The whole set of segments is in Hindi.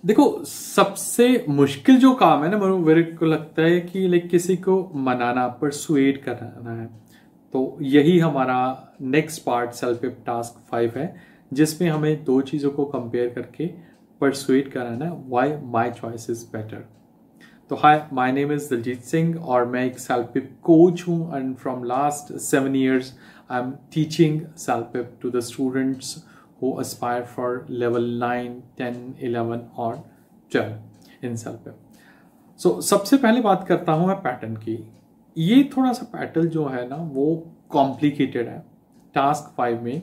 देखो, सबसे मुश्किल जो काम है ना, मेरे को लगता है कि लाइक किसी को मनाना, परसुएड कराना है। तो यही हमारा नेक्स्ट पार्ट सेल्फ टास्क 5 है, जिसमें हमें दो चीज़ों को कंपेयर करके परसुएड कराना है why my choice is better. तो hi, my name is Diljit Singh और मैं एक सेल्फ पिप कोच हूँ and from last 7 years I am teaching CELPIP to the students who aspire for level 9, 10, 11 और 12 इन सेल्फ पिप। सो सबसे पहले बात करता हूँ मैं पैटर्न की। ये थोड़ा सा पैटर्न जो है ना वो कॉम्प्लिकेटेड है। टास्क 5 में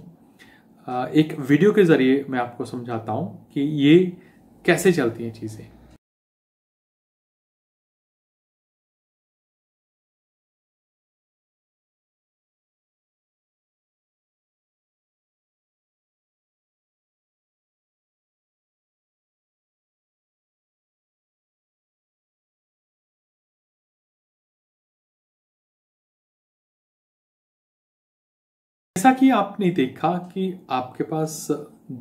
एक वीडियो के जरिए मैं आपको समझाता हूँ कि ये कैसे चलती हैं चीज़ें। जैसा कि आपने देखा कि आपके पास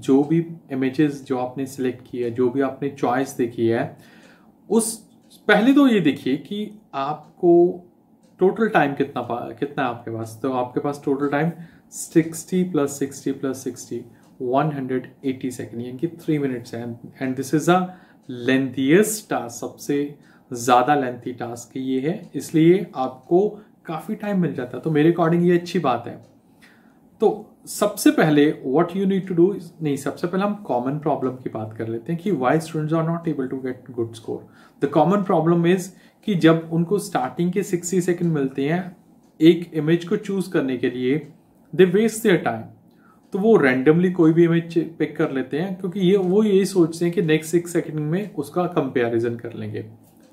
जो भी इमेजेस जो आपने सिलेक्ट की है, जो भी आपने चॉइस देखी है, उस पहले तो ये देखिए कि आपको टोटल टाइम कितना है आपके पास। तो आपके पास टोटल टाइम 60 + 60 + 60 180 सेकेंड, यानी कि 3 मिनट्स है। And this is a lengthiest task, सबसे ज़्यादा लेंथी टास्क ये है, इसलिए आपको काफ़ी टाइम मिल जाता है। तो मेरे अकॉर्डिंग ये अच्छी बात है। तो सबसे पहले what you need to do, नहीं, सबसे पहले हम कॉमन प्रॉब्लम की बात कर लेते हैं कि why students are not able to get good score. The common problem is कि जब उनको स्टार्टिंग के 60 सेकंड मिलते हैं एक इमेज को चूज करने के लिए, दे वेस्ट देयर टाइम। तो वो रैंडमली कोई भी इमेज पिक कर लेते हैं, क्योंकि वो यही सोचते हैं कि नेक्स्ट 6 सेकंड में उसका कंपेरिजन कर लेंगे।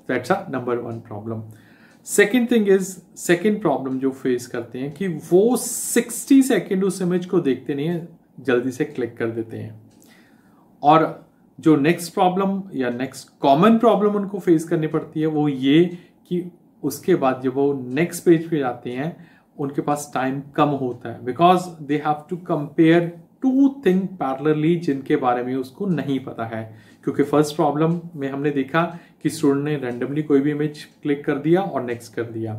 That's a number 1 problem. Second thing is, second problem जो फेस करते हैं कि वो 60 सेकेंड उस इमेज को देखते नहीं है, जल्दी से क्लिक कर देते हैं। और जो नेक्स्ट प्रॉब्लम या नेक्स्ट कॉमन प्रॉब्लम उनको फेस करनी पड़ती है वो ये कि उसके बाद जब वो नेक्स्ट पेज पे जाते हैं उनके पास टाइम कम होता है, because they have to compare 2 thing parallelly जिनके बारे में उसको नहीं पता है। क्योंकि फर्स्ट प्रॉब्लम में हमने देखा कि स्टूडेंट ने रैंडमली कोई भी इमेज क्लिक कर दिया और नेक्स्ट कर दिया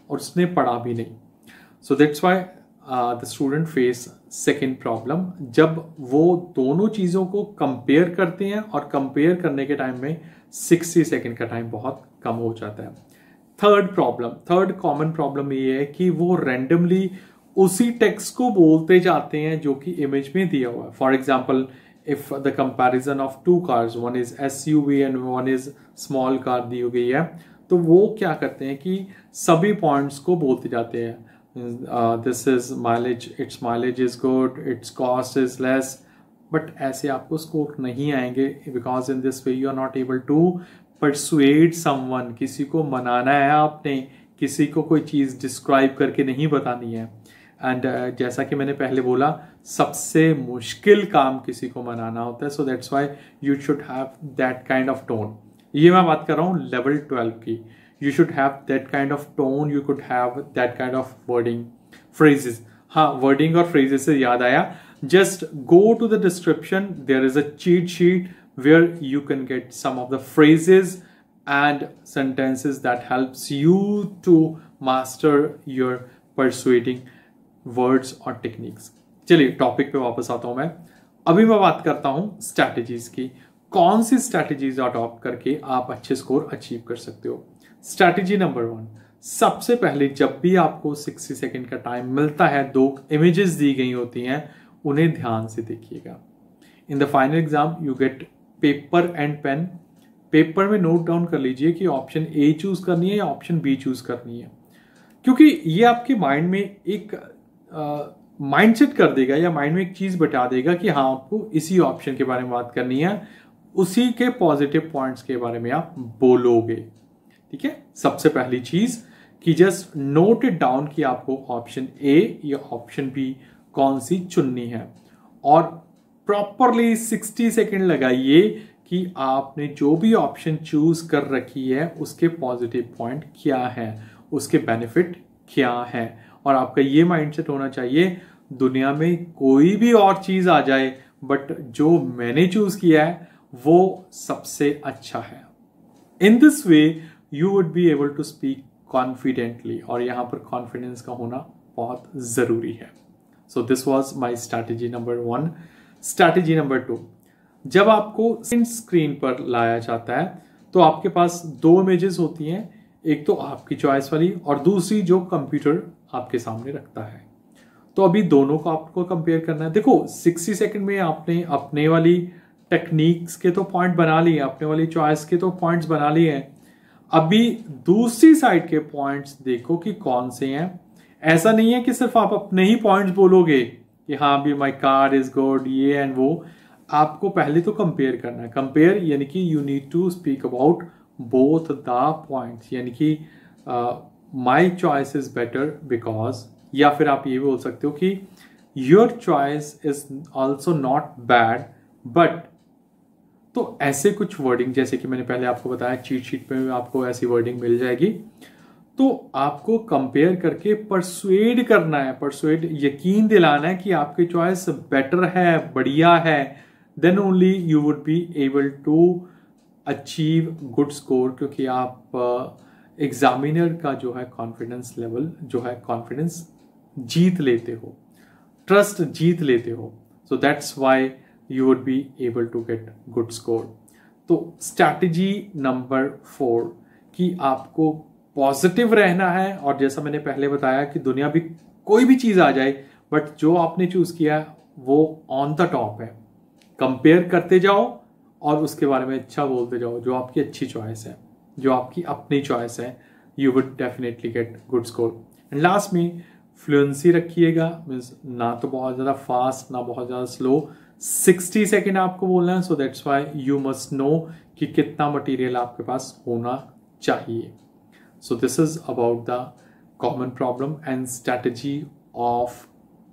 और उसने पढ़ा भी नहीं। सो that's why the student face second problem, जब वो दोनों चीज़ों को कंपेयर करते हैं और कंपेयर करने के टाइम में 60 सेकेंड का टाइम बहुत कम हो जाता है। थर्ड कॉमन प्रॉब्लम ये है कि वो रैंडमली उसी टेक्स्ट को बोलते जाते हैं जो कि इमेज में दिया हुआ है। For example, if the comparison of 2 cars, one is SUV and one is small car दी हुई है, तो वो क्या करते हैं कि सभी पॉइंट्स को बोलते जाते हैं। This is mileage, it's mileage is good, it's cost is less. But ऐसे आपको स्कोर नहीं आएंगे, because in this way you are not able to persuade someone. किसी को मनाना है आपने, किसी को कोई चीज़ डिस्क्राइब करके नहीं बतानी है। एंड जैसा कि मैंने पहले बोला, सबसे मुश्किल काम किसी को मनाना होता है। So that's why you should have that kind of tone. ये मैं बात कर रहा हूँ लेवल 12 की। You should have that kind of tone, you could have that kind of wording, phrases. हाँ, वर्डिंग और फ्रेजेस से याद आया, just go to the description, there is a cheat sheet where you can get some of the phrases and sentences that helps you to master your persuading words और टेक्निक्स। चलिए टॉपिक पे वापस आता हूं मैं। अभी मैं बात करता हूं स्ट्रैटेजीज की। कौन सी स्ट्रैटेजीज अडॉप्ट करके आप अच्छे स्कोर अचीव कर सकते हो। स्ट्रैटेजी नंबर 1, सबसे पहले जब भी आपको 60 सेकेंड का टाइम मिलता है, 2 इमेजेस दी गई होती हैं, उन्हें ध्यान से देखिएगा। In the final exam you get paper and pen. Paper में नोट डाउन कर लीजिए कि ऑप्शन ए चूज करनी है या ऑप्शन बी चूज करनी है, क्योंकि ये आपके माइंड में एक माइंडसेट कर देगा या माइंड में एक चीज बता देगा कि हाँ, आपको इसी ऑप्शन के बारे में बात करनी है, उसी के पॉजिटिव पॉइंट्स के बारे में आप बोलोगे। ठीक है, सबसे पहली चीज कि जस्ट नोट इट डाउन कि आपको ऑप्शन ए या ऑप्शन बी कौन सी चुननी है, और प्रॉपरली 60 सेकेंड लगाइए कि आपने जो भी ऑप्शन चूज कर रखी है उसके पॉजिटिव पॉइंट क्या है, उसके बेनिफिट क्या है। और आपका ये माइंडसेट होना चाहिए, दुनिया में कोई भी और चीज आ जाए, बट जो मैंने चूज किया है वो सबसे अच्छा है। In this way you would be able to speak confidently, और यहां पर कॉन्फिडेंस का होना बहुत जरूरी है। So this was my strategy number 1। Strategy number 2, जब आपको स्क्रीन पर लाया जाता है तो आपके पास दो इमेजेस होती हैं, एक तो आपकी चॉइस वाली और दूसरी जो कंप्यूटर आपके सामने रखता है। तो अभी दोनों को आपको कंपेयर करना है। देखो 60 सेकंड में आपने अपने वाली टेक्निक्स के तो पॉइंट बना लिए, अपने वाली चॉइस के तो पॉइंट्स बना लिए हैं, अभी दूसरी साइड के पॉइंट्स देखो कि कौन से हैं। ऐसा नहीं है कि सिर्फ आप अपने ही पॉइंट्स बोलोगे कि हाँ भी माई कार इज गुड ये एंड वो, आपको पहले तो कंपेयर करना है। कंपेयर यानी कि you need to speak about both the points, यानी कि my choice is better because, या फिर आप ये बोल सकते हो कि your choice is also not bad but. तो ऐसे कुछ वर्डिंग, जैसे कि मैंने पहले आपको बताया चीट शीट पे आपको ऐसी वर्डिंग मिल जाएगी। तो आपको कंपेयर करके परसुएड करना है, परसुएड यकीन दिलाना है कि आपकी चॉइस बेटर है, बढ़िया है, then only you would be able to achieve good score, क्योंकि आप एग्जामिनर का जो है कॉन्फिडेंस लेवल जो है, कॉन्फिडेंस जीत लेते हो, ट्रस्ट जीत लेते हो। सो that's why you would be able to get good score। तो स्ट्रैटेजी नंबर 4 कि आपको पॉजिटिव रहना है, और जैसा मैंने पहले बताया कि दुनिया भी कोई भी चीज आ जाए बट जो आपने चूज किया वो ऑन द टॉप है। कंपेयर करते जाओ और उसके बारे में अच्छा बोलते जाओ, जो आपकी अच्छी चॉइस है, जो आपकी अपनी चॉइस है, you would definitely get good score. And last में फ्लुएंसी रखिएगा, मीन्स ना तो बहुत ज्यादा फास्ट ना बहुत ज्यादा स्लो, 60 सेकेंड आपको बोलना है। So that's why you must know कि कितना मटेरियल आपके पास होना चाहिए। So this is about the common problem and strategy of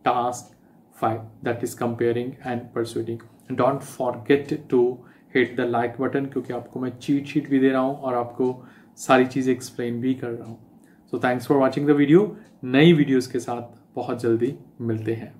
task 5, that is comparing and persuading. Don't forget to hit the like button, क्योंकि आपको मैं चीट शीट भी दे रहा हूँ और आपको सारी चीजें एक्सप्लेन भी कर रहा हूँ। So thanks for watching the video. नई वीडियोज के साथ बहुत जल्दी मिलते हैं।